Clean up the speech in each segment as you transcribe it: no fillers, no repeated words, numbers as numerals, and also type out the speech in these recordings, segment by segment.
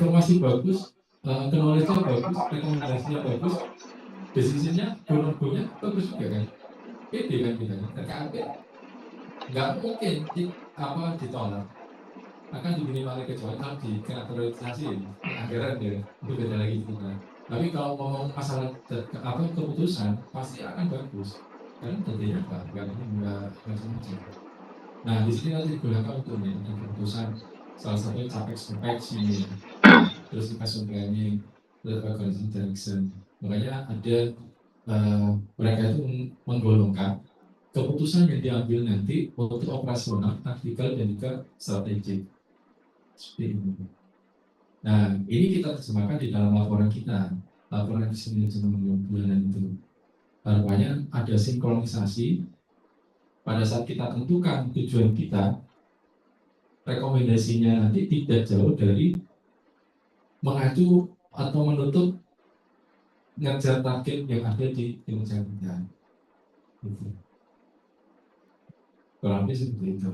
informasi bagus, knowledge-nya bagus, rekomendasinya bagus, decision-nya, goal-nya bagus juga kan. Pede kan kita, TKP nggak mungkin ditolak, akan diminimalkan kecuali kalau dikategorisasi anggaran ya, itu beda lagi kita. Tapi kalau ngomong masalah keputusan pasti akan bagus, karena tentunya nggak macam-macam. Nah di sini nanti digunakan untuk menentukan keputusan, salah satunya capex capex ini, terus investment planning, terus organization direction. Makanya ada mereka itu menggolongkan keputusan yang diambil nanti untuk operasional, taktikal, dan juga strategik. Seperti ini. Nah, ini kita terjemahkan di dalam laporan kita, laporan manajemen bulanan itu. Harapannya ada sinkronisasi pada saat kita tentukan tujuan kita, rekomendasinya nanti tidak jauh dari mengacu atau menutup ngejar target yang ada di kinerja kita. Gitu. Kurang lebih seperti itu.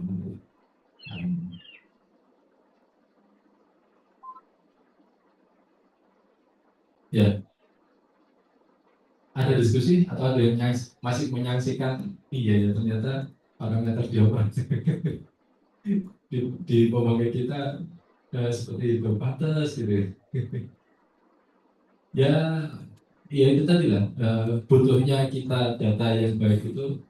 Ya, ada diskusi atau ada yang masih menyaksikan? Iya ya, ternyata parameter jawaban di pemakai kita seperti berbatas gitu. Ya, ya itu tadi lah, butuhnya kita data yang baik itu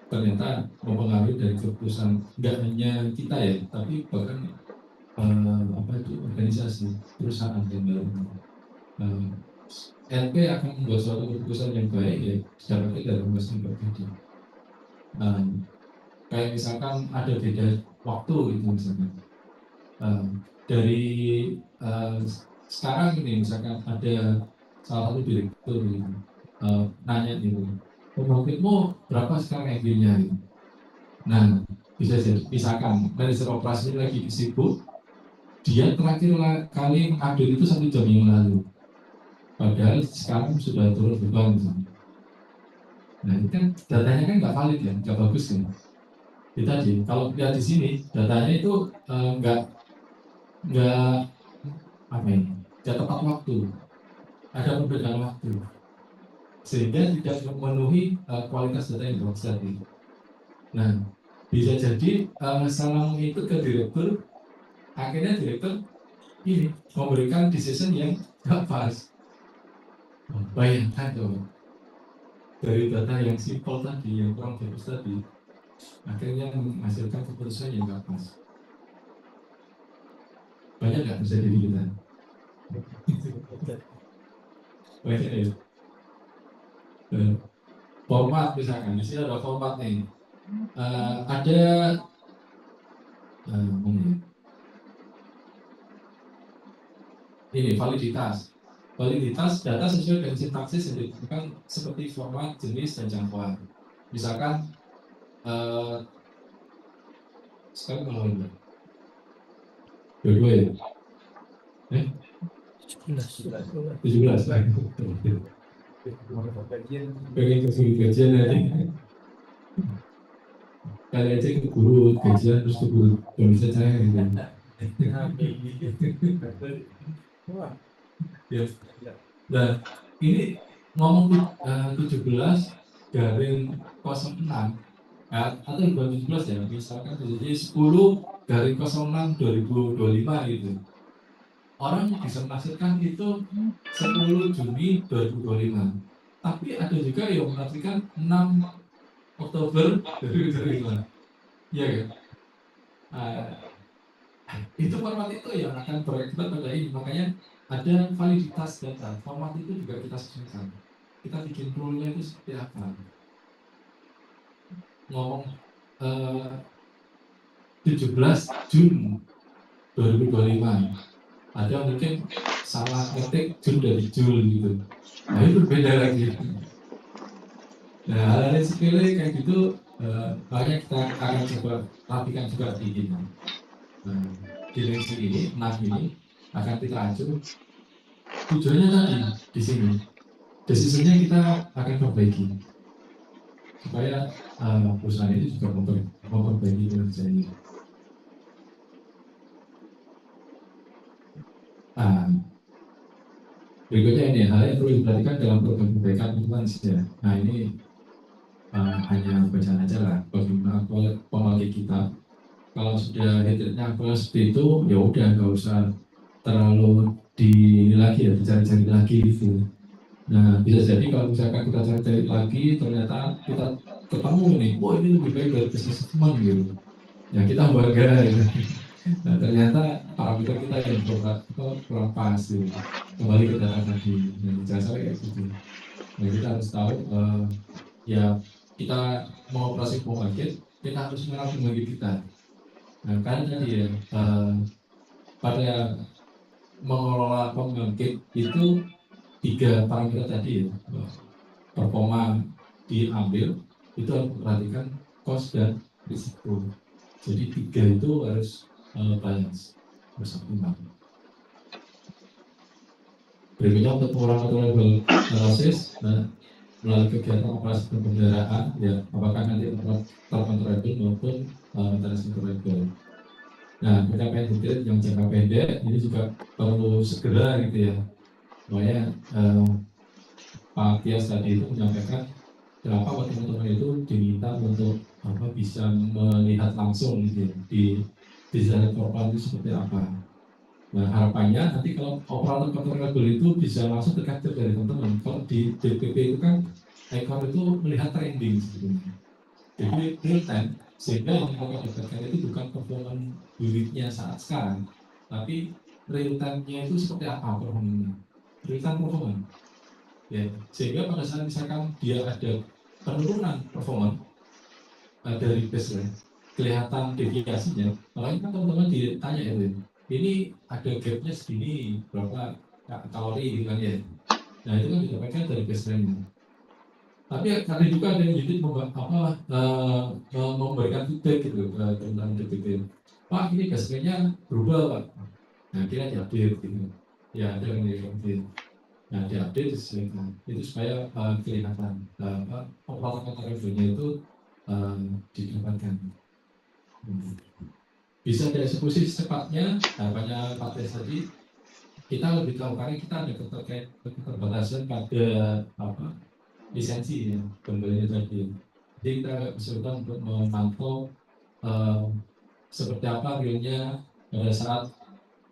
ternyata mempengaruhi dari keputusan nggak hanya kita ya, tapi bahkan organisasi perusahaan yang baru. LP akan membuat suatu keputusan yang baik ya didapatkan dari masing berbeda. Kayak misalkan ada beda waktu itu misalkan. Dari sekarang ini misalkan ada salah satu direktur gitu, nanya gitu, pembangkitmu berapa sekarang EB-nya gitu. Nah, bisa jadi misalkan manajer operasi lagi sibuk, dia terakhir kali update itu 1 jam yang lalu, padahal sekarang sudah turun beban misalnya. Nah, ini kan datanya kan nggak valid ya, nggak bagus kan. Tadi kalau lihat di sini datanya itu nggak nggak tepat waktu, ada perbedaan waktu, sehingga tidak memenuhi kualitas data yang bagus tadi. Nah, bisa jadi salah mengikut ke direktur, akhirnya direktur ini memberikan decision yang nggak pas. Bayangkan tuh, dari data yang simpel tadi, yang kurang bagus tadi, akhirnya menghasilkan keputusan yang nggak pas. Banyak nggak terjadi di kita? Banyak ya. Format misalkan, di sini ada format nih. Ada ini validitas data sesuai dengan sintaksis yang ditentukan seperti format, jenis, dan jangkauan. Misalkan sekarang kalau ini dua ya 17 pengen kesini gajian aja kali aja ke guru gajian terus ke guru yang bisa saya gitu. Nah ini ngomong 17/06 atau 2017 ya, misalkan jadi 10/06/2025 gitu. Orang bisa menafsirkan itu 10 Juni 2025, tapi ada juga yang menafsirkan 6 Oktober 2025. Iya kan? Itu format itu yang akan berakibat pada ini. Makanya ada validitas data. Format itu juga kita sesuaikan. Kita bikin rule-nya itu seperti apa. Ngomong 17 Juni 2025. Ada mungkin salah ngetik Jun dari Jul gitu. Nah itu berbeda lagi. Nah hal-hal sepele kayak gitu makanya kita akan coba rapikan juga di ini. Dimensi ini, 6 ini akan kita atur. Tujuannya tadi di sini, decision-nya kita akan perbaiki supaya perusahaan ini juga memperbaiki kinerjanya. Berikutnya ini hal yang perlu diperhatikan dalam program perbaikan lingkungan ya. Nah ini hanya bacaan aja lah bagaimana pemakai kita. Kalau sudah headrate-nya seperti itu, ya udah nggak usah terlalu lagi ya, dicari-cari lagi gitu. Nah bisa jadi kalau misalkan kita cari-cari lagi, ternyata kita ketemu nih, wah ini lebih baik dari business teman gitu. Ya kita bangga gitu. Nah ternyata parameter kita yang kurang pas gitu. Kembali ke data tadi, nah, jangan sampai kayak gitu. Nah kita harus tahu ya kita mau operasi pembangkit, kita harus mengenal pembangkit kita. Nah kan tadi ya pada mengelola pembangkit itu 3 parameter tadi ya, performa diambil itu harus memperhatikan cost dan risiko. Jadi 3 itu harus balance, harus seimbang. Berikutnya untuk pengurangan tolerable losses, nah, melalui kegiatan operasi pemeliharaan, ya apakah nanti terkontrolable maupun transkontrolable. Nah, pencapaian detail yang jangka pendek ini juga perlu segera gitu ya. Makanya Pak Tias tadi itu menyampaikan kenapa teman-teman itu diminta untuk bisa melihat langsung gitu ya, di desain korporat itu seperti apa. Nah harapannya nanti kalau operator controllable itu bisa langsung tercapture dari teman-teman. Kalau di DPP itu kan ekor itu melihat trending sebetulnya. Jadi real time, sehingga yang mereka dapatkan itu bukan performa unitnya saat sekarang, tapi real time-nya itu seperti apa performanya. Real time performance. Ya, sehingga pada saat misalkan dia ada penurunan performa dari baseline, kelihatan deviasinya, makanya kan teman-teman ditanya ya, ini ada gapnya segini, berapa kalori gitu kan ya. Nah itu kan didapatkan dari baseline. Tapi kadang juga ada yang unit memberikan feedback gitu ke teman-teman DPP. Pak ini baseline-nya berubah Pak. Nah kira diupdate gitu. Ya ada yang diupdate. Nah diupdate disesuaikan. Itu supaya kelihatan operator revenue itu didapatkan. Bisa dieksekusi secepatnya, harapannya Pak Tes tadi, kita lebih tahu karena kita ada keterbatasan pada lisensi ya, kembali tadi. Jadi kita kesulitan untuk memantau seperti apa realnya pada saat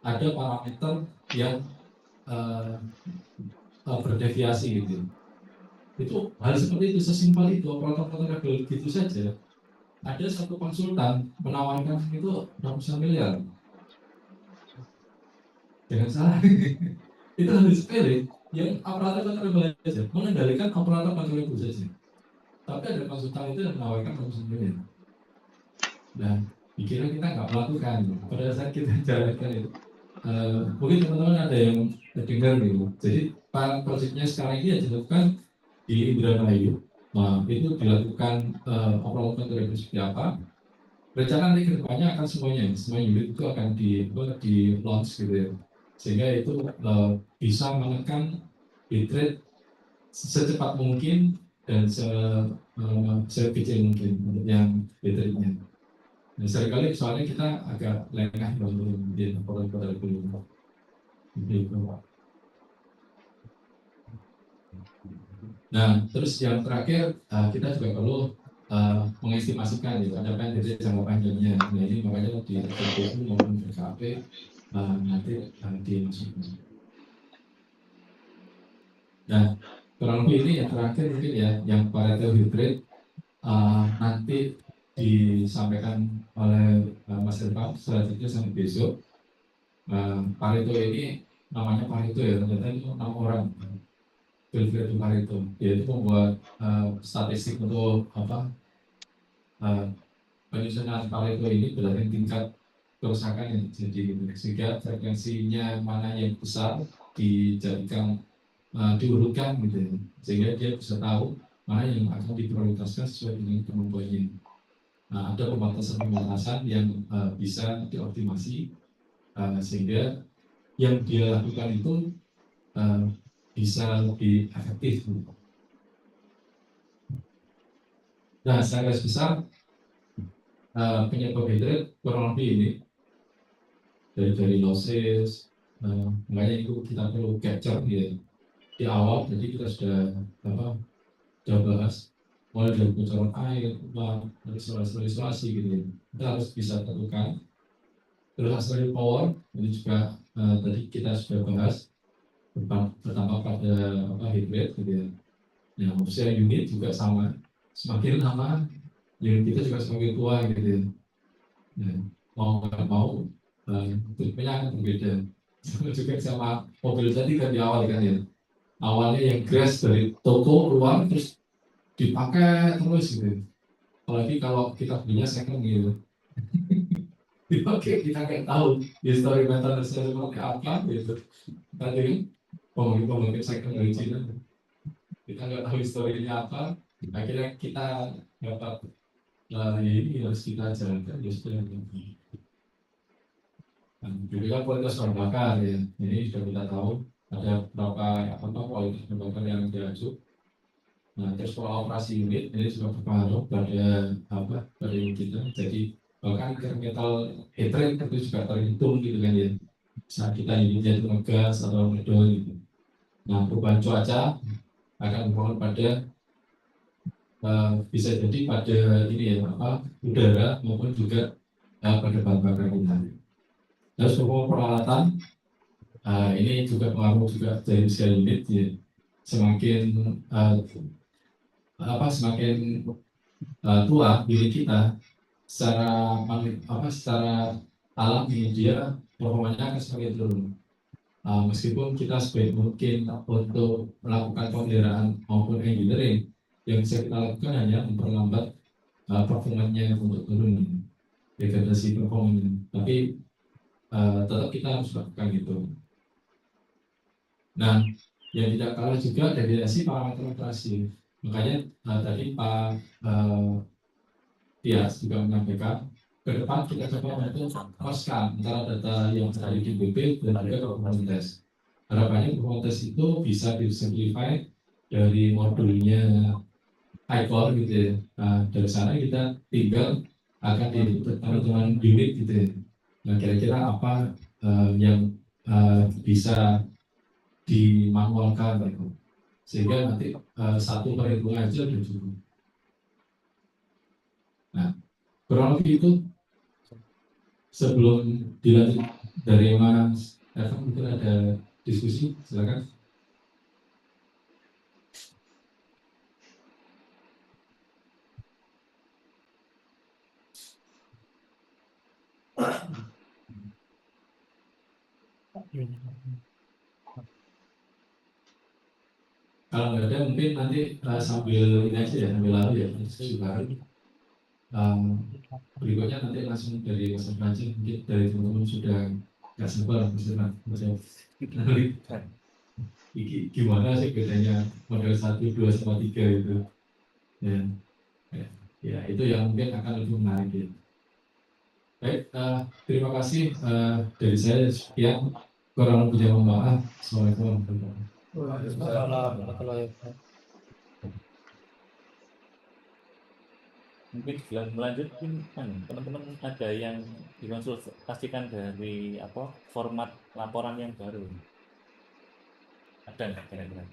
ada parameter yang berdeviasi gitu. Itu hal seperti itu, sesimpel itu, operator gitu saja. Ada satu konsultan menawarkan itu ratusan miliar. Jangan salah. Itu hal sepele yang operator kontrol saja, mengendalikan operator kontrol itu saja. Tapi ada konsultan itu yang menawarkan ratusan miliar. Nah, dikira kita nggak melakukan. Pada saat kita jalankan itu, mungkin teman-teman ada yang dengar gitu. Jadi proyeknya sekarang ini dilakukan di Indramayu. Nah, itu dilakukan operator kontrol itu seperti apa? Rencana nanti kedepannya akan semua unit itu akan di launch gitu ya, sehingga itu bisa menekan bit rate secepat mungkin dan sekecil mungkin untuk yang bit rate-nya. Nah, seringkali soalnya kita agak lengah bangun di produk-produk dulu. Nah, terus yang terakhir kita juga perlu mengestimasikan gitu, ada apa yang jangka panjangnya. Nah ini makanya di FPU maupun BKP nanti dimasukkan. Nah, kurang lebih ini yang terakhir mungkin ya, yang Pareto Hybrid nanti disampaikan oleh Mas Irfan selanjutnya sampai besok. Pareto ini namanya Pareto ya, ternyata itu 6 orang. Wilfredo Pareto, yaitu membuat statistik untuk penyusunan Pareto ini berdasarkan tingkat kerusakan yang terjadi, sehingga frekuensinya mana yang besar dijadikan diurutkan gitu ya, sehingga dia bisa tahu mana yang akan diprioritaskan sesuai dengan kemampuannya. Nah, ada pembatasan yang bisa dioptimasi sehingga yang dia lakukan itu bisa lebih efektif. Nah, secara garis besar penyebab hidrat kurang lebih ini dari losses, makanya itu kita perlu capture ya. di awal, jadi kita sudah bahas mulai dari bocoran air, uang, isolasi gitu ya. Kita harus bisa tentukan. Terus hasil power ini juga tadi kita sudah bahas pertama pada heat rate gitu ya. Yang usia unit juga sama, semakin lama unit kita juga semakin tua gitu ya. Ya, mau nggak mau treatmentnya akan berbeda. Sama juga sama mobil tadi kan di awal kan ya. Awalnya yang crash dari toko keluar terus dipakai terus gitu. Apalagi kalau kita belinya second gitu. Oke, kita nggak tahu history maintenance-nya seperti apa gitu. Tadi pemilik second dari Cina, kita nggak tahu historinya apa. Akhirnya kita dapat ini harus kita jalankan ya sudah. Jadi kan kualitas bahan bakar ya, ini sudah kita tahu ada berapa kualitas bahan bakar yang diacu. Nah, terus pola operasi unit ini juga berpengaruh pada unit kita. Jadi bahkan metal heat rate itu juga terhitung gitu kan ya. Saat kita unitnya itu ngegas atau ngedol gitu. Nah, perubahan cuaca akan berpengaruh pada bisa jadi pada ini ya udara maupun juga pada bahan bakar kita. Terus peralatan ini juga pengaruh juga dari usia unit ya. Semakin semakin tua diri kita secara alami dia performanya akan semakin turun. Meskipun kita sebaik mungkin untuk melakukan pemeliharaan maupun engineering, yang bisa kita lakukan hanya memperlambat performanya untuk turun, degradasi performanya. Tapi tetap kita harus lakukan itu. Nah, yang tidak kalah juga degradasi parameter operasi. Makanya tadi Pak Tias juga menyampaikan ke depan kita coba untuk koskan antara data yang tadi di BP dan juga performance test. Harapannya performance test itu bisa disimplify dari modulnya iCore gitu ya. Dari sana kita tinggal akan teman-teman unit gitu ya. Nah, kira-kira apa yang bisa dimanualkan gitu. Sehingga nanti satu perhitungan aja sudah cukup. Nah, kurang lebih itu sebelum dilanjut dari Mas Evan mungkin ada diskusi, silakan. Kalau nggak ada mungkin nanti sambil ini aja ya, sambil lalu ya diskusi bareng. Berikutnya nanti langsung dari Mas Evan aja, mungkin dari teman-teman sudah nggak sabar Mas Evan. Gimana sih bedanya model 1, 2, sama 3 itu ya, ya itu yang mungkin akan lebih menarik ya. Baik, terima kasih dari saya sekian, kurang lebih mohon maaf. Assalamualaikum warahmatullahi wabarakatuh. Mungkin sebelum melanjutkan teman-teman ada yang dikonsultasikan dari format laporan yang baru, ada nggak kira-kira?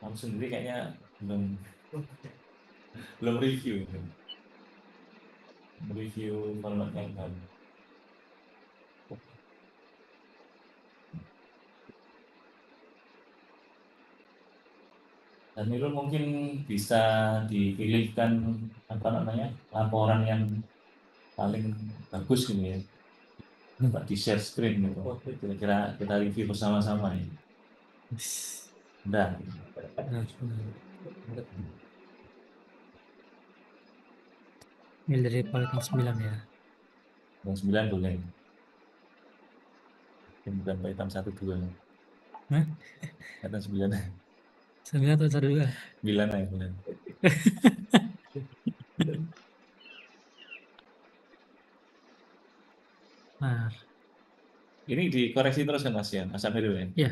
Kamu sendiri kayaknya belum review format yang baru. Dan itu mungkin bisa dipilihkan laporan yang paling bagus gitu ya, di share screen gitu. Kira-kira kita review bersama-sama ya. Udah. Ini dari Python 9 ya. Yang 9 boleh. Yang bukan Python 1, 2. Hah? Python 9. 9 atau 1, 2? 9 aja boleh. Nah, Ini dikoreksi terus kan Mas ya, Mas Amir ya? ya.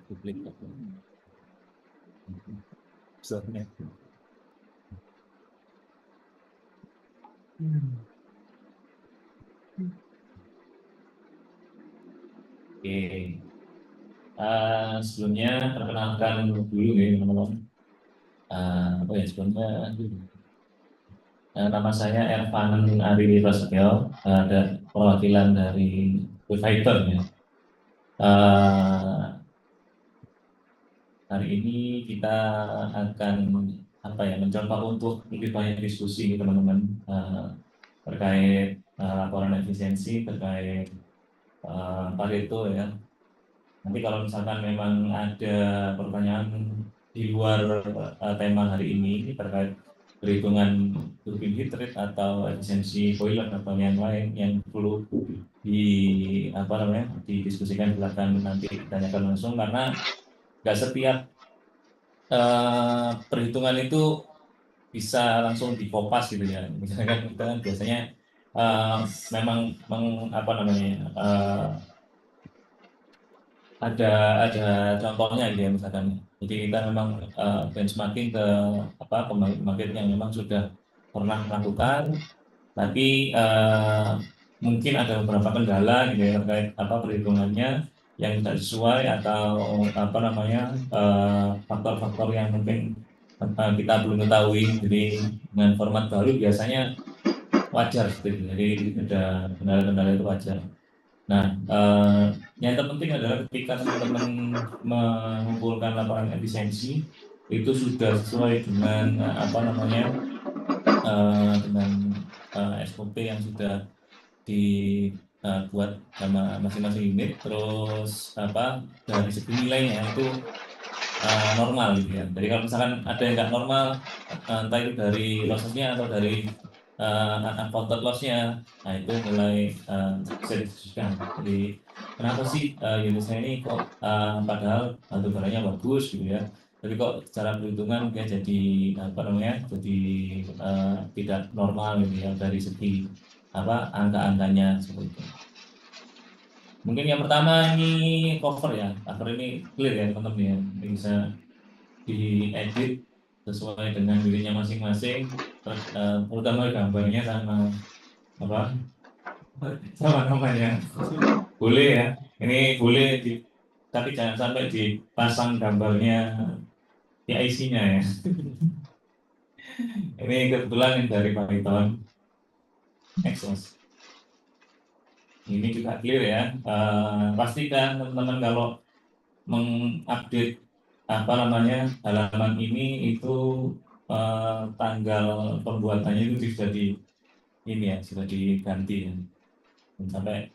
publik soalnya. Oke, sebelumnya perkenalkan dulu ya teman-teman. Oh ya sebelumnya nama saya Ervan Ari Prasetyo, ada perwakilan dari Foo Fighter ya. Hari ini kita akan mencoba untuk lebih banyak diskusi teman-teman terkait laporan efisiensi terkait Pareto ya. Nanti kalau misalkan memang ada pertanyaan di luar tema hari ini terkait perhitungan turbin heat rate atau efisiensi boiler atau yang lain yang perlu didiskusikan, silakan nanti ditanyakan langsung, karena nggak setiap perhitungan itu bisa langsung dikopas gitu ya. Misalkan kita kan biasanya memang ada contohnya gitu ya, misalkan. Jadi kita memang benchmarking ke pembangkit yang memang sudah pernah melakukan, tapi mungkin ada beberapa kendala gitu ya terkait perhitungannya yang tidak sesuai atau faktor-faktor yang mungkin kita belum ketahui. Jadi dengan format baru biasanya wajar seperti itu. Jadi ada kendala-kendala itu wajar. Nah, yang terpenting adalah ketika teman-teman mengumpulkan laporan efisiensi itu sudah sesuai dengan dengan SOP yang sudah dibuat sama masing-masing unit, terus dari segi nilainya itu normal gitu ya. Jadi kalau misalkan ada yang nggak normal, entah itu dari lossnya atau dari uncounted loss-nya, nah itu mulai bisa didiskusikan. Jadi kenapa sih unitnya ini kok padahal batu baranya bagus gitu ya, tapi kok secara perhitungan dia jadi jadi tidak normal gitu ya dari segi angka-angkanya seperti itu. Mungkin yang pertama ini cover ya, cover ini clear ya teman-teman ya, ini bisa diedit sesuai dengan dirinya masing-masing, terutama gambarnya sama namanya. Boleh ya, ini boleh tapi jangan sampai dipasang gambarnya PIC-nya ya. Ini kebetulan yang dari Python Exos. Ini juga clear ya. Pastikan teman-teman kalau mengupdate halaman ini itu tanggal pembuatannya itu sudah diganti ya. Dan sampai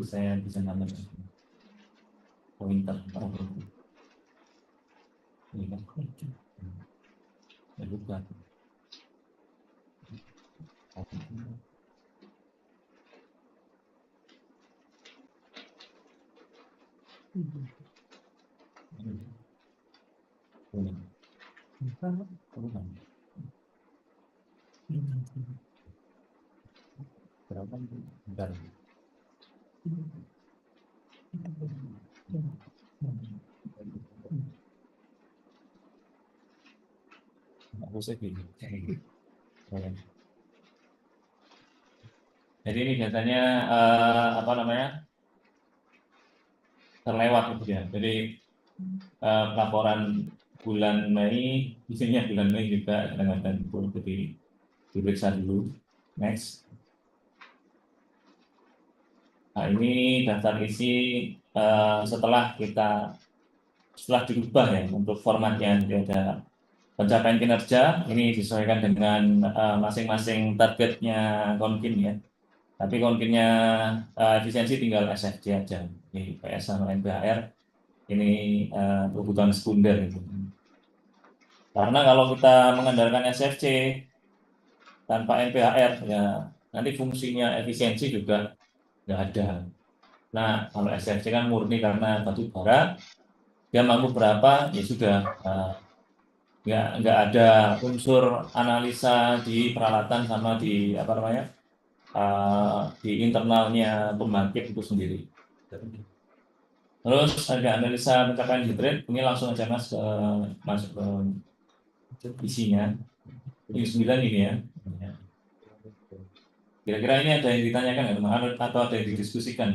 saya bisa nambah pointer ini kan bukan berapa bentar. Aku sih gini. Jadi ini biasanya terlewat gitu ya. Jadi laporan bulan Mei, isinya bulan Mei juga kadang-kadang perlu diperiksa dulu. Next. Nah ini daftar isi setelah dirubah ya untuk formatnya. Jadi ada pencapaian kinerja, ini disesuaikan dengan masing-masing targetnya Konkin ya. Tapi Konkinnya efisiensi tinggal SFC aja. Ini PS sama NPHR ini kebutuhan sekunder gitu. Karena kalau kita mengandalkan SFC tanpa NPHR, ya nanti fungsinya efisiensi juga nggak ada. Nah, kalau SFC kan murni karena batu bara, dia mampu berapa, ya sudah. Nggak ada unsur analisa di peralatan sama di apa namanya di internalnya pembangkit itu sendiri. Terus ada analisa pencapaian heat rate, ini langsung aja mas masuk ke isinya. Ini 9 ini ya. Kira-kira ini ada yang ditanyakan nggak teman atau ada yang didiskusikan?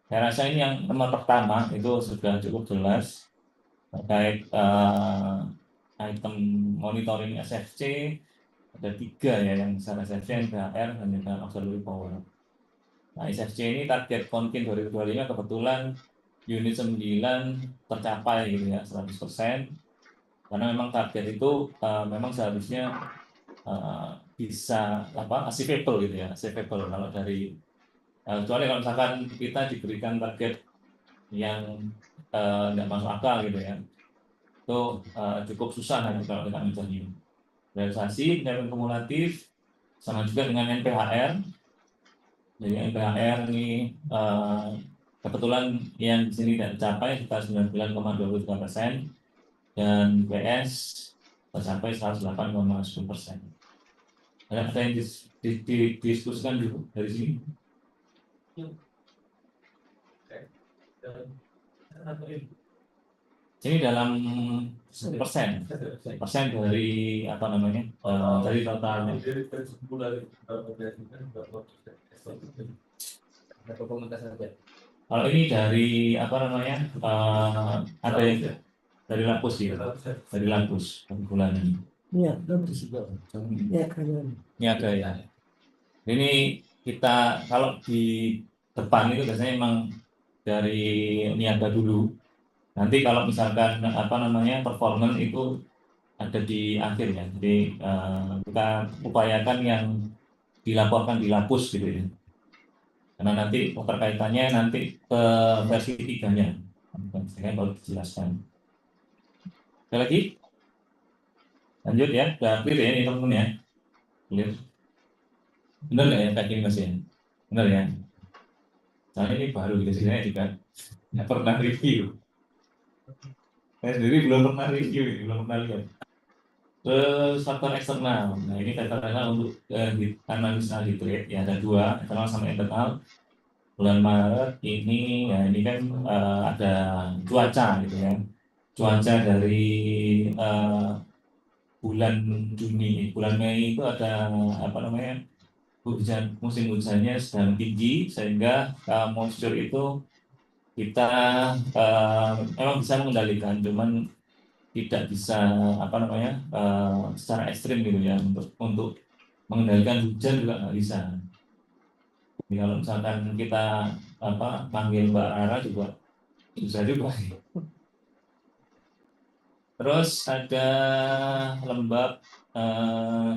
Saya rasa ini yang nomor pertama itu sudah cukup jelas terkait item monitoring SFC. Ada 3 ya yang besar SFC, NPHR, dan juga auxiliary power. Nah, SFC ini target konkin 2025 kebetulan unit 9 tercapai gitu ya 100%. Karena memang target itu memang seharusnya bisa achievable gitu ya, achievable kalau dari kecuali kalau misalkan kita diberikan target yang nggak masuk akal gitu ya, itu cukup susah nanti kalau kita mencari realisasi penyampaian kumulatif sama juga dengan NPHR. Jadi NPHR ini kebetulan yang di sini tidak tercapai sekitar 99,23% dan PS tercapai 108,10%. Ada yang didiskusikan dulu dari sini. Ini dalam persen dari apa namanya dari totalnya. Kalau ini dari apa namanya ada yang dari Lapus ya, dari Lapus bulan ini. Iya, bagus. Ya, keren. Ini ada ya. Ini kita kalau di depan itu biasanya memang dari niaga dulu. Nanti kalau misalkan apa namanya performance itu ada di akhir ya. Jadi kita upayakan yang dilaporkan di Lapus gitu ya. Karena nanti keterkaitannya nanti ke versi 3-nya. Saya baru dijelaskan. Ada lagi? Lanjut ya, udah clear ya ini teman-teman ya. Clear. Benar nggak ya kayak gini Mas ya? Benar ya? Soalnya ini baru gitu saya juga nggak pernah review. Saya sendiri belum pernah review, belum pernah lihat. Terus faktor eksternal. Nah ini faktor eksternal untuk analisa heat rate ya ada 2, eksternal sama internal. Bulan Maret ini ya ini kan ada cuaca gitu ya. Cuaca dari bulan Juni, bulan Mei itu ada apa namanya hujan, musim hujannya sedang tinggi sehingga moisture itu kita memang bisa mengendalikan, cuman tidak bisa apa namanya secara ekstrim gitu ya untuk mengendalikan hujan juga nggak bisa. Jadi kalau misalkan kita panggil Mbak Rara juga bisa juga. Terus ada lembab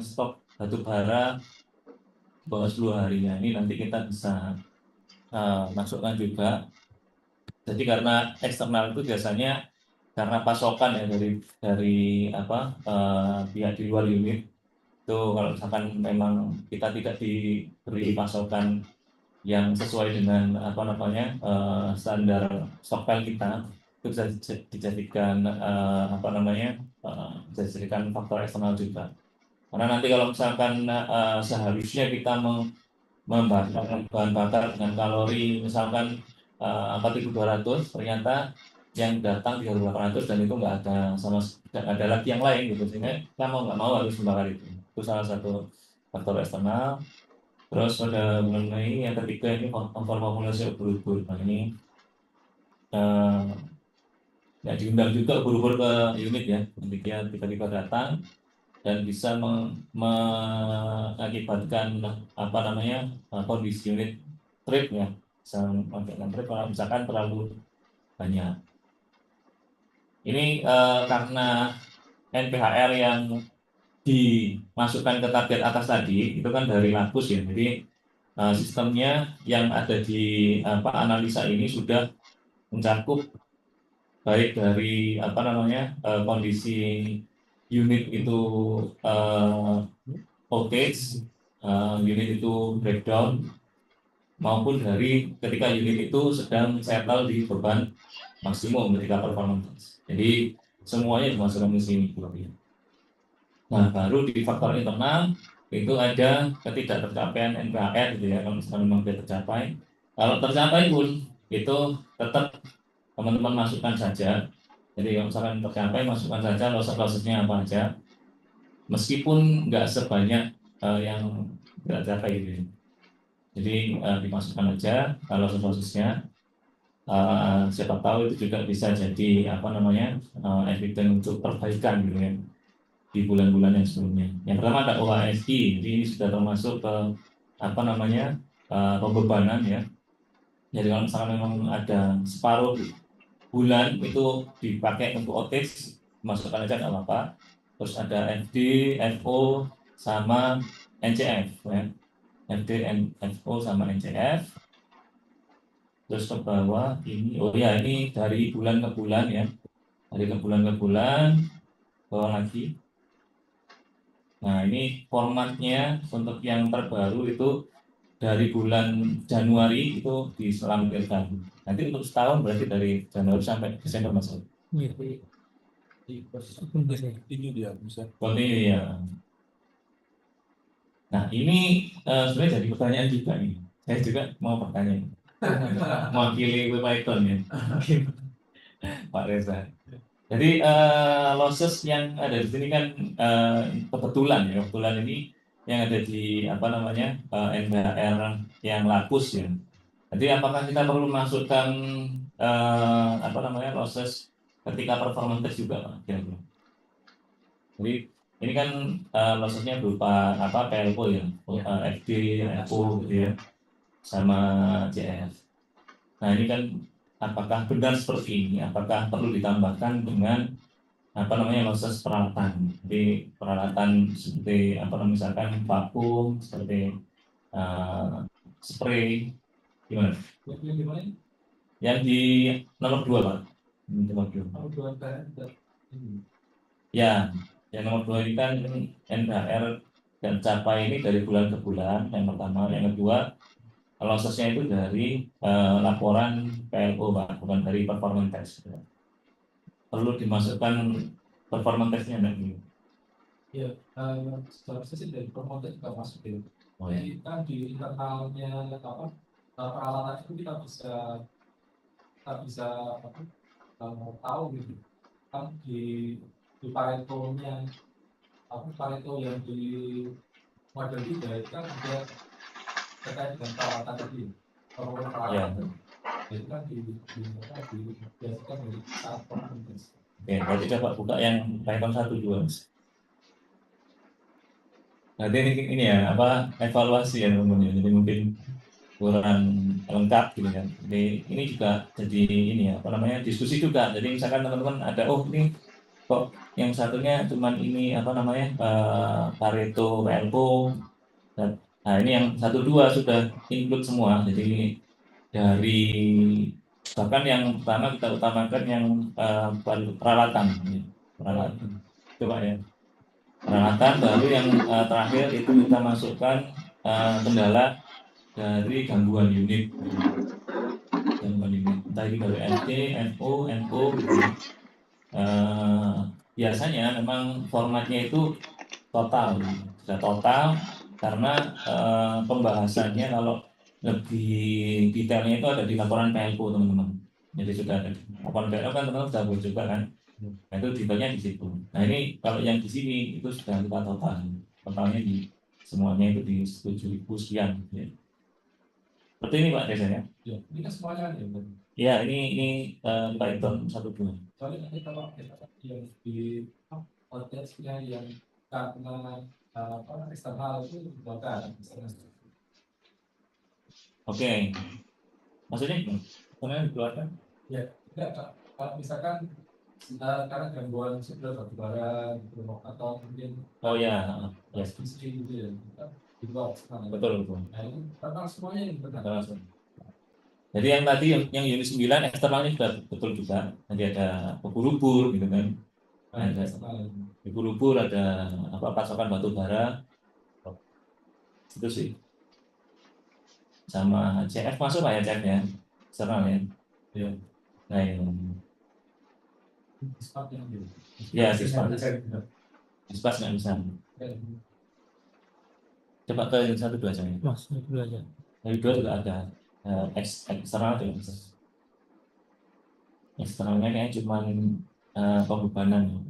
stok batu bara bawah 10 hari ya. Ini nanti kita bisa masukkan juga. Jadi karena eksternal itu biasanya karena pasokan ya dari pihak di luar unit itu kalau misalkan memang kita tidak diberi pasokan yang sesuai dengan standar stockpile kita itu bisa dijadikan bisa dijadikan faktor eksternal juga. Karena nanti kalau misalkan seharusnya kita membakar bahan bakar dengan kalori misalkan 4.200, ternyata yang datang 3.800 dan itu nggak ada ada lagi yang lain gitu, sehingga kita mau nggak mau harus membakar itu. Itu salah satu faktor eksternal. Terus pada bulan Mei yang ketiga ini formulasi ubur-ubur. Nah ini ya diundang juga ubur-ubur ke unit ya, ketika tiba-tiba datang dan bisa mengakibatkan kondisi unit trip ya, bisa mengakibatkan trip kalau misalkan terlalu banyak. Ini karena NPHR yang dimasukkan ke target atas tadi itu kan dari Lapus ya, jadi sistemnya yang ada di analisa ini sudah mencakup baik dari kondisi unit itu outage, unit itu breakdown, maupun dari ketika unit itu sedang settle di beban maksimum ketika performance. Jadi semuanya dimasukkan ke sini. Nah, baru di faktor internal itu ada ketidaktercapaian NPAR gitu ya, kalau misalnya memang tidak tercapai. Kalau tercapai pun itu tetap teman-teman masukkan saja. Jadi kalau misalkan tercapai, masukkan saja loss-lossnya apa aja, meskipun nggak sebanyak yang tidak tercapai gitu ya. Jadi dimasukkan aja kalau loss-lossnya. Siapa tahu itu juga bisa jadi apa namanya evidence untuk perbaikan gitu ya di bulan-bulan yang sebelumnya. Yang pertama ada OASI, jadi ini sudah termasuk ke apa namanya pembebanan ya. Jadi kalau misalkan memang ada separuh bulan itu dipakai untuk outage, masukkan aja nggak apa-apa. Terus ada FD, FO, sama NCF ya. FD, FO sama NCF. Terus ke bawah ini, oh ya ini dari bulan ke bulan ya, dari ke bulan ke bulan, bawah lagi. Nah ini formatnya untuk yang terbaru itu dari bulan Januari itu diselamatkan. Nanti untuk setahun berarti dari Januari sampai Desember masuk. Iya. Tunggu saya. Ini dia bisa. Continue ya. Nah ini sebenarnya jadi pertanyaan juga nih. Saya juga mau bertanya. Mewakili Python ya, Pak Reza. Jadi losses yang ada di sini kan kebetulan ya, kebetulan ini yang ada di apa namanya NHR yang lapus ya. Jadi apakah kita perlu masukkan apa namanya losses ketika performance test juga Pak? Kira-kira. Jadi ini kan lossesnya berupa apa PLO ya, FD, FO gitu ya, sama JF. Nah ini kan apakah benar seperti ini? Apakah perlu ditambahkan dengan apa namanya losses peralatan? Jadi peralatan seperti apa namanya misalkan vakum, seperti spray, gimana? Yang di nomor 2 Pak. Nomor 2. Ya, yang nomor 2 ini kan NHR dan capai ini dari bulan ke bulan. Yang pertama, yang kedua lossesnya itu dari laporan PLO Pak, bukan dari performance test. Perlu dimasukkan performance testnya nanti. Ya, seharusnya sih dari performance juga masuk ya. Oh ya. Jadi kan di internalnya apa peralatan itu kita bisa tahu gitu kan di Pareto-nya Pareto yang di model 3 itu kan ada terkait dengan peralatan tadi peralatan itu kan biasakan dari saat performance. Oke, berarti coba buka yang Python 1.2. Nanti ini ya apa evaluasi ya teman-teman. Jadi mungkin kurang lengkap gitu kan. Jadi ini juga jadi ini ya apa namanya diskusi juga. Jadi misalkan teman-teman ada ini kok yang satunya cuman ini apa namanya Pareto, PLO, dan nah ini yang 1.2 sudah include semua. Jadi dari bahkan yang pertama kita utamakan yang peralatan, coba ya peralatan, baru yang terakhir itu kita masukkan kendala dari gangguan unit, entah itu dari NC, NO, NO gitu. Biasanya memang formatnya itu total, sudah total karena pembahasannya kalau lebih detailnya itu ada di laporan PLO teman-teman. Jadi sudah ada laporan PLO kan teman-teman sudah buat juga kan. Nah, itu detailnya di situ. Nah ini kalau yang di sini itu sudah kita totalnya di semuanya itu di 7.000 sekian. Ya. Seperti ini Pak Reza ya. Ya, ini kan semuanya kan ya. Ya ini Python 1.2. Soalnya nanti kalau yang di konteksnya yang karena eksternal itu dibakar. Oke. Maksudnya gimana dikeluarkan? Ya, enggak Pak. Kalau misalkan karena gangguan sudah batubara gitu atau mungkin Oh ya, ya. transmisi gitu ya. Di luar eksternal. Betul. Nah, ini total semuanya yang benar. Langsung. Jadi yang tadi yang unit 9 eksternalnya sudah betul juga. Nanti ada ubur-ubur gitu kan. ada ubur-ubur, ada apa pasokan batu bara, itu sih. Sama CF masuk lah ya CF ya, eksternal ya. Iya. Nah, ya dispas nggak bisa. Coba ke yang 1 2 aja. Mas, itu aja. Yang 2 juga ada. Eksternal juga bisa. Eksternalnya kayak cuma pembebanan.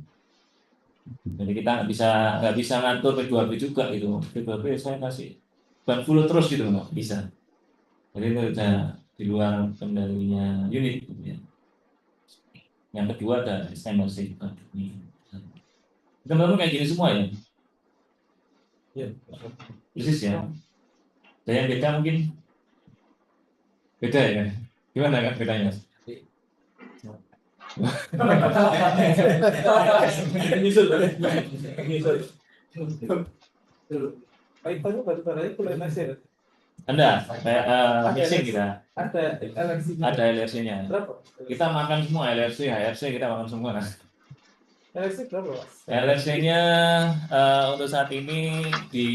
Jadi kita nggak bisa ngatur P2B juga gitu. P2B saya kasih ban full terus gitu nggak bisa. Jadi itu udah di luar kendalinya unit. Gitu ya. Yang kedua ada SMRC. Teman-teman kayak gini semua ya. Iya. Persis ya. Dan yang beda mungkin beda ya. Gimana kan bedanya? Nyusul. Kaitannya batu bara itu lain hasil. Anda mixing kita Ada LRC. ada LRC-nya. Berapa? Kita makan semua LRC, HRC kita makan semua. LRC berapa, Mas? LRC-nya untuk saat ini di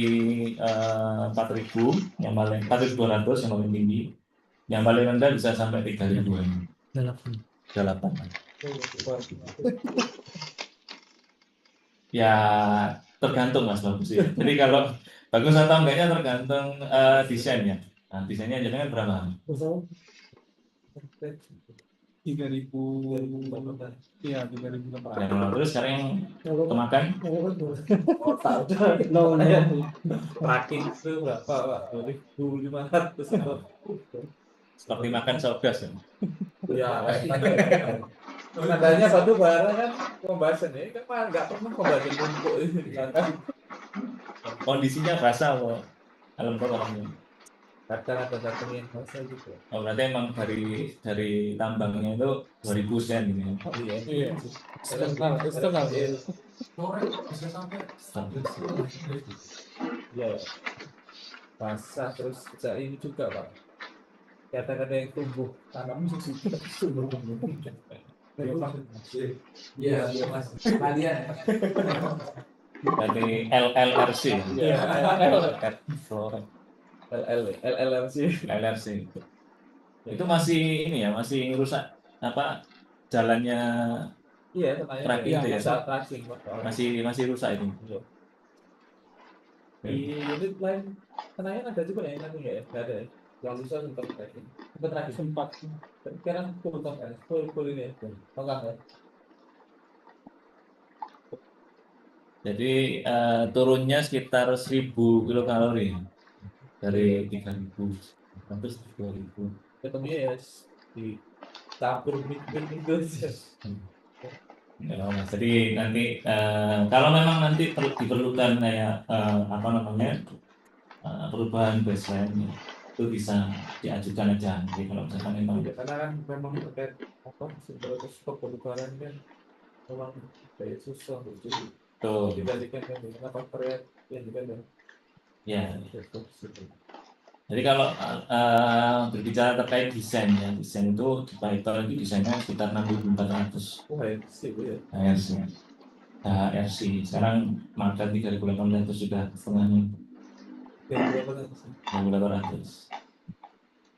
4.000 yang paling 4.200 yang paling tinggi. Yang paling rendah bisa sampai 3.000-an. 8. Ya tergantung Mas bagus ya. Jadi kalau bagus atau enggaknya tergantung desainnya. Nah, desainnya jenengan berapa? 3.000. Iya, 3.000. Yang terus sekarang yang kemakan Terakhir itu berapa, Pak? 2.500. seperti makan sodas ya. Ya, nadanya batu bara kan pembahasan ini kan nggak pernah pembahasan untuk ini kan. Kondisinya basah kok. Alam kok orangnya. Kadang ada datang yang basah gitu. Oh, berarti emang dari tambangnya itu 2000 sen gitu ya. Oh iya. Eksternal. Iya. Basah terus bisa ini juga, Pak. Kadang ada yang tumbuh tanam Iya, Mas. Kalian. Dari LLRC. Iya, LLRC. LLRC. Itu masih ini ya, masih rusak apa jalannya Iya, tenanya. Track itu ya? Saat tracing, Pak. masih rusak itu. Di unit lain Senayan ada juga ya, nanti ya? Nggak ada ya? Yang bisa sempat tracking. Sempat tracking. Sempat. Sekarang full total kan? Full ini ya? Total ya? Jadi turunnya sekitar 1000 kilokalori dari 3.000 sampai 2.000. Ketemunya ya di campur mix itu aja. Ya, Mas. Jadi nanti kalau memang nanti diperlukan kayak apa namanya perubahan baseline itu bisa diajukan aja. Jadi kalau misalkan memang Karena kan memang terkait apa sebenarnya stok perubahan kan memang kayak susah untuk tuh dibandingkan dengan faktor yang juga ada. ya. Jadi kalau berbicara terkait desain ya, desain itu di Python itu desainnya sekitar 6.400 Wah, ya sih ya. HRC. HRC sekarang market 3.800 sudah setengahnya Yang berapa sih? 3.800.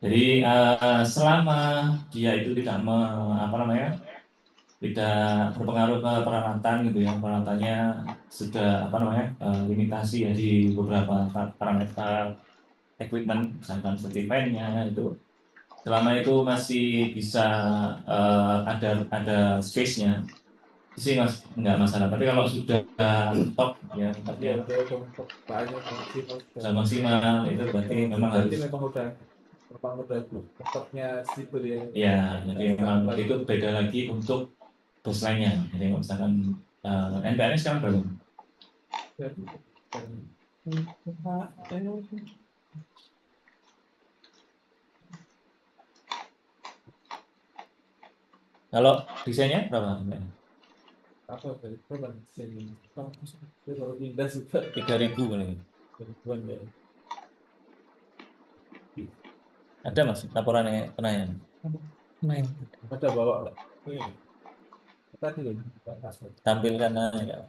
Jadi selama dia itu tidak tidak berpengaruh ke peralatan gitu ya, peralatannya sudah limitasi ya di beberapa parameter equipment misalkan seperti fan-nya itu, selama itu masih bisa ada space-nya sih mas nggak masalah. Tapi kalau sudah top ya Iya, tapi untuk banyak maksimal. sudah maksimal itu berarti memang Berarti harus memang udah stoknya sipil ya. ya. Jadi memang itu beda lagi untuk baseline-nya. Jadi kalau misalkan NPN sekarang berapa? Kalau desainnya berapa? Apa dari berapa sini? Kalau pindah juga 3.000 kali. ribuan ya. Ada mas laporannya Penayan? Main. Ada bawa lah. tadi loh. tampilkan aja.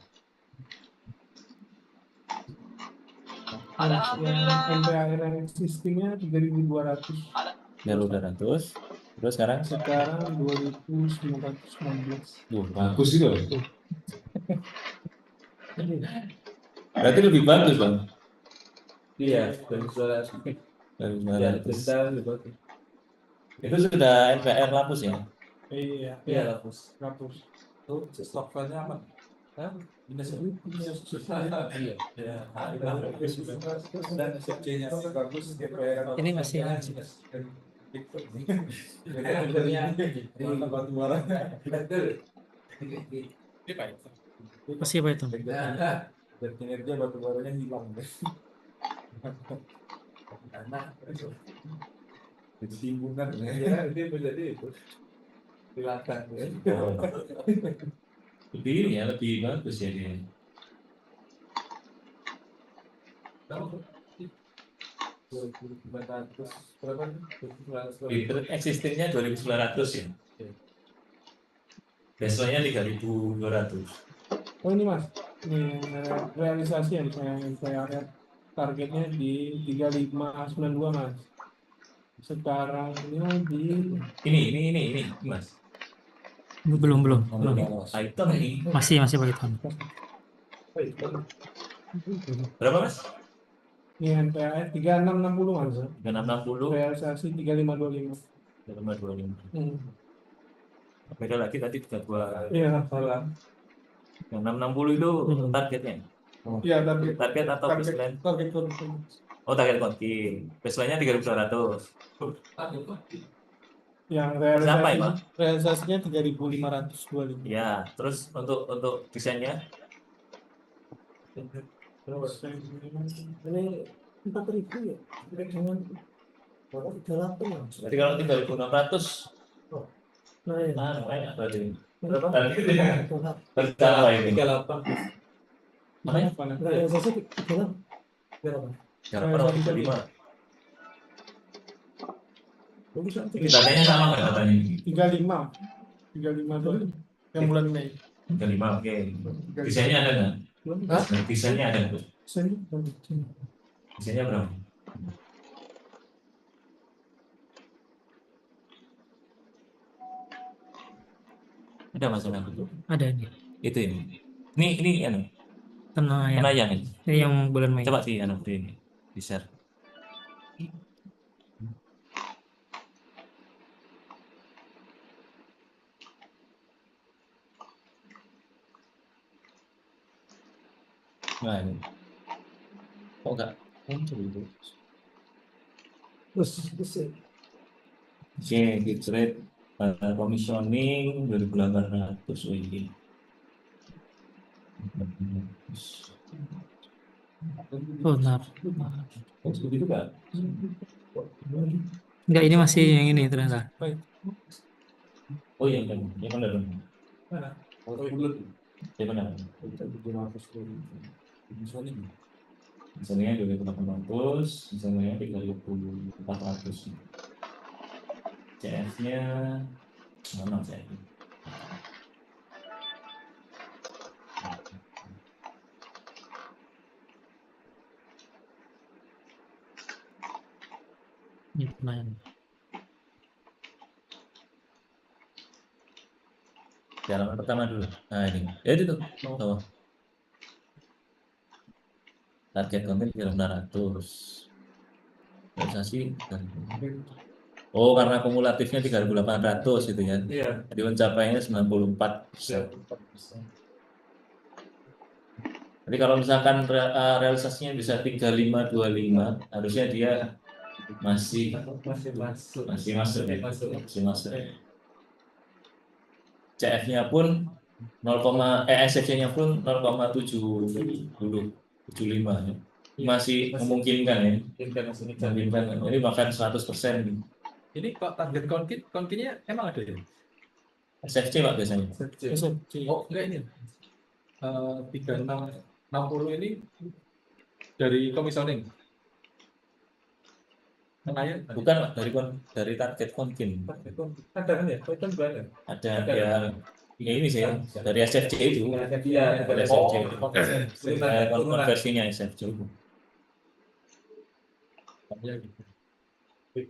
Yang MPAR existingnya 3.200, 200. Terus sekarang, sekarang 2.916. bagus itu. Berarti lebih bagus bang. Iya, dari suara Dari ya, 900. denda lebih bagus. Itu sudah NPR lapus ya. Iya, iya, hapus. Tuh, stok filenya aman. Hah? Minus susah. Iya, iya. Dan SFC-nya bagus, DPR. Ini masih Batu bara. masih apa itu? Dan kinerja batu baranya hilang. Jadi timbungan ya, dia menjadi itu hilangkan. Lebih ini ya, lebih bagus ya dia. Berapa? Itu existingnya 2.900 ya. Baseline-nya 3.200. Oh ini mas, ini realisasi yang saya lihat targetnya di 3592 mas. Sekarangnya di Ini mas. Belum. Item ini Masih pakai tahun. berapa mas? ini NPAR 3660 mas. 660. Realisasi 3525. 525. Beda lagi tadi 32. Iya salah. Yang 660 itu targetnya. Iya target Target atau baseline? target. Oh, target kontin. Baseline-nya 3.200. Yang Sampai, Pak? realisasinya 3.525. Ya, terus untuk desainnya Terus ini 4.000 ya. Dengan 38 ya. berarti kalau 3.600 Nah, ya. banyak berarti. Berapa? Tercapai ini. 38. Makanya Realisasi 38. Berapa? jarak orang 35. Ini datanya sama nggak datanya? 35 tuh yang bulan Mei. 35, oke. Desainnya ada nggak? Hah? Desainnya ada nggak? Sini. Desainnya berapa? Ada masalah itu? Ada ini. Itu ini. Ini anu, Penayan. penayan ini. Ini yang bulan Mei. Coba sih anu di share. Nah, ini. Oh enggak. Muncul itu. Terus Oke, hit rate commissioning 2.800 ini. Oh, benar. Oh, seperti itu Kak? Enggak, ini masih yang ini ternyata. Oh iya, yang mana dong? mana? Oh, bulat. Yang mana? Misalnya 2.800, misalnya 3.400. CS-nya mana saya? Ini penayan. Jalan pertama dulu. Nah ini, ya itu tuh. Tuh. Target konten 3.600. Realisasi. Oh, karena kumulatifnya 3.800 itu ya. Iya. Jadi mencapainya 94%. Jadi kalau misalkan realisasinya bisa 3525, harusnya dia masih masuk ya. Masih masuk. CF-nya pun 0, SFC-nya pun 0,7075 ya. Masih memungkinkan ya. Memungkinkan. Ini bahkan 100%. Ini kok target konkinnya emang ada ya? SFC Pak biasanya. Oh enggak ini. 3660 ini dari komisioning. Penayan Bukan Pak, dari target konkin. Ada kan ya? Kan banyak. Ada ya Ya ini sih dari SFC itu. Iya, Dari SFC itu. Konversinya SFC itu.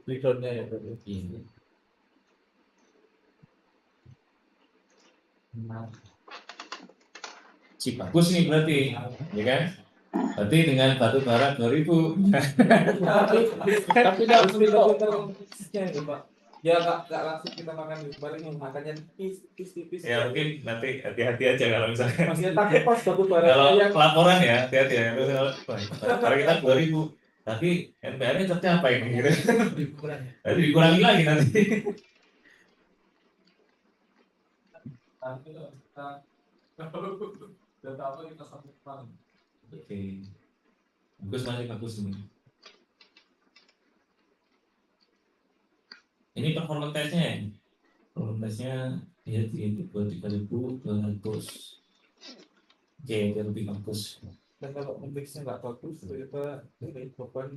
Backgroundnya ya. Iya. Si bagus nih berarti, ya kan? Berarti dengan batu bara 2000. Tapi nggak mesti terusnya itu Pak. Ya nggak langsung kita makan di paling makannya tipis. Ya mungkin nanti hati-hati aja kalau misalnya. Maksudnya takut pas batu bara Kalau yang laporan ya, hati-hati ya. Kalau kita 2000, tapi NPR-nya tercapai nih, gitu. Jadi dikurangi lagi nanti. Oke, bagus masih bagus ini. Ini performance testnya ya. Performance testnya ya di 3200. Oke, dia lebih bagus. dan kalau mixnya nggak bagus ternyata ini beban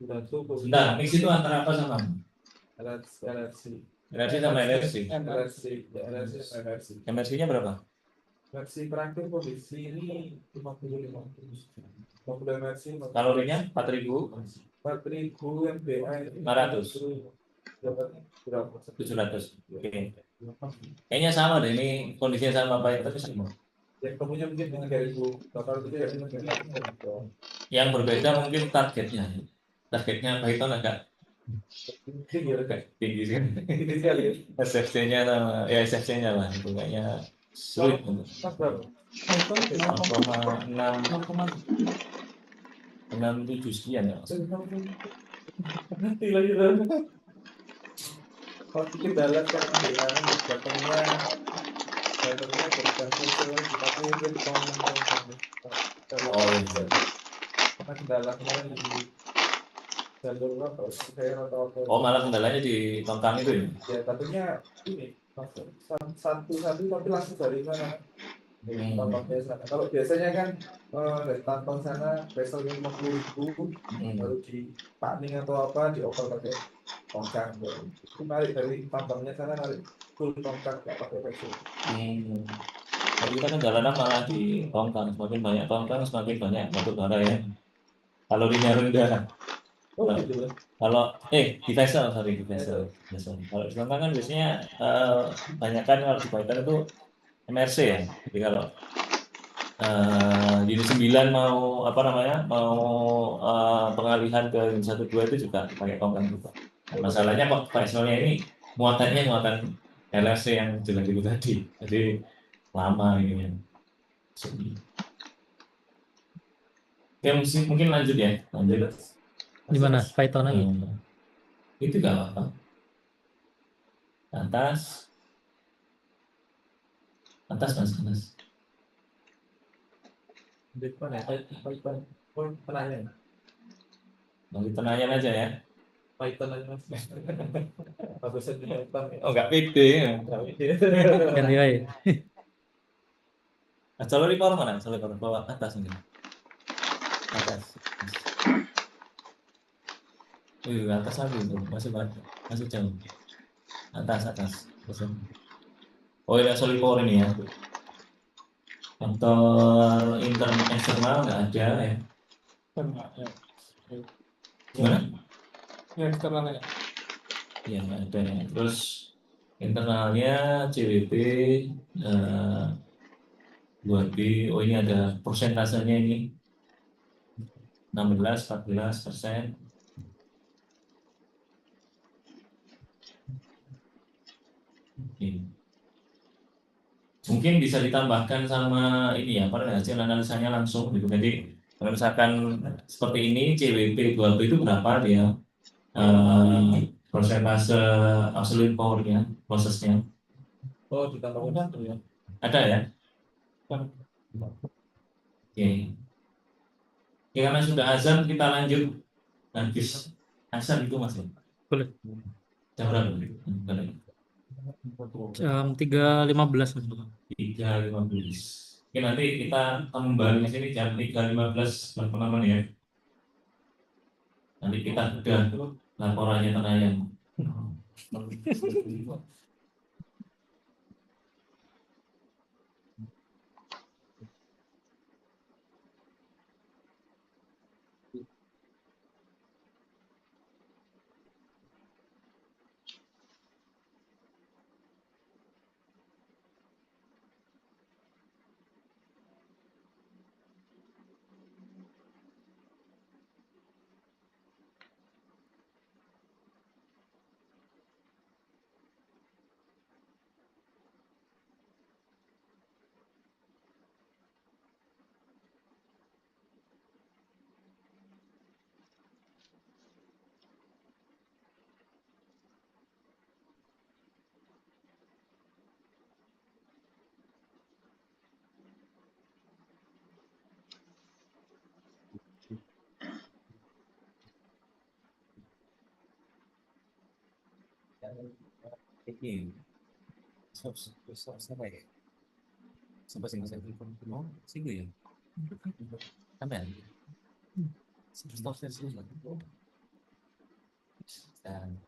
batu Nah, mix itu antara apa sama? LRC LRC sama LRC. MRC-nya berapa? versi terakhir kondisi ini 50 MRC Kalorinya 4000, 4.000 MBA 500, berapa 700. Oke. Kayaknya sama deh, ini kondisinya sama apa yang tadi sama. yang kemudian mungkin dengan 3.000 total itu ya Yang berbeda mungkin targetnya. Targetnya Python agak tinggi sih. ini sekali ya SFC-nya sama ya SFC-nya lah itu kayaknya sulit untuk Mas berapa? Python 6,667 sekian ya. nanti lagi tuh kalau kita dalam kan bilang datangnya bergantung tapi itu Oh iya. karena kendala kemarin di jalur apa saya atau apa Oh malah kendalanya di tongkang itu ya. ya tentunya ini langsung satu tapi langsung dari mana tampangnya sana kalau biasanya kan dari tampang sana peselnya 50.000 baru di paning atau apa dioper pakai tongkang itu narik dari tampangnya sana narik full tongkang nggak pakai pesel Jadi kita kendalanya malah di tongkang, semakin banyak tongkang semakin banyak batu bara ya. Kalorinya rendah. oh gitu Kalau di vessel sorry di vessel. Kalau di tongkang kan biasanya banyak kan kalau di Python itu MRC ya. Jadi kalau unit 9 mau apa namanya mau pengalihan ke unit 1 2 itu juga pakai tongkang juga. Masalahnya kok vesselnya ini muatannya muatan LRC yang jelas itu tadi. Jadi lama ini ya. Oke, mungkin lanjut ya, lanjut. Di mana? Python lagi. Itu gak apa-apa. Atas mas, atas. depan ya Python penanya Nanti penanya aja ya. Python aja mas bagusan di Python ya Oh, nggak pede ya. Ganti wae. Salary power mana? Salary power bawah atas mungkin. Atas. Atas lagi itu masih jauh. Atas. Oh ini salary power ini ya. Faktor internal eksternal nggak ada ya. Gimana? yang eksternalnya Ya nggak ada ya. Terus internalnya CWP 2B. Oh ini ada persentasenya ini 16-14%. Mungkin bisa ditambahkan sama ini ya, pada hasil analisanya langsung gitu. Jadi kalau misalkan seperti ini CWP 2B itu berapa dia persentase absolute power-nya, prosesnya. oh ditambahkan satu ya Ada ya? Kan. Oke. Ya, karena sudah azan kita lanjut. Habis azan itu Mas. Boleh. Jam berapa? Jam 3.15. 3.15. Oke, nanti kita kembali ke sini jam 3.15 teman-teman ya. Nanti kita udah laporannya tenayang. Ini siapa ya? Siapa sih saya telepon? Oh, sih gue ya. Sampai stop versi dan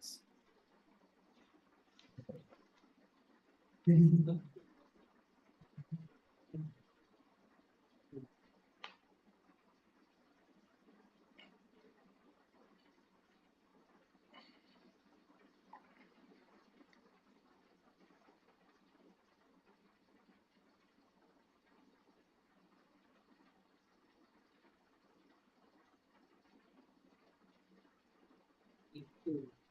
Itu.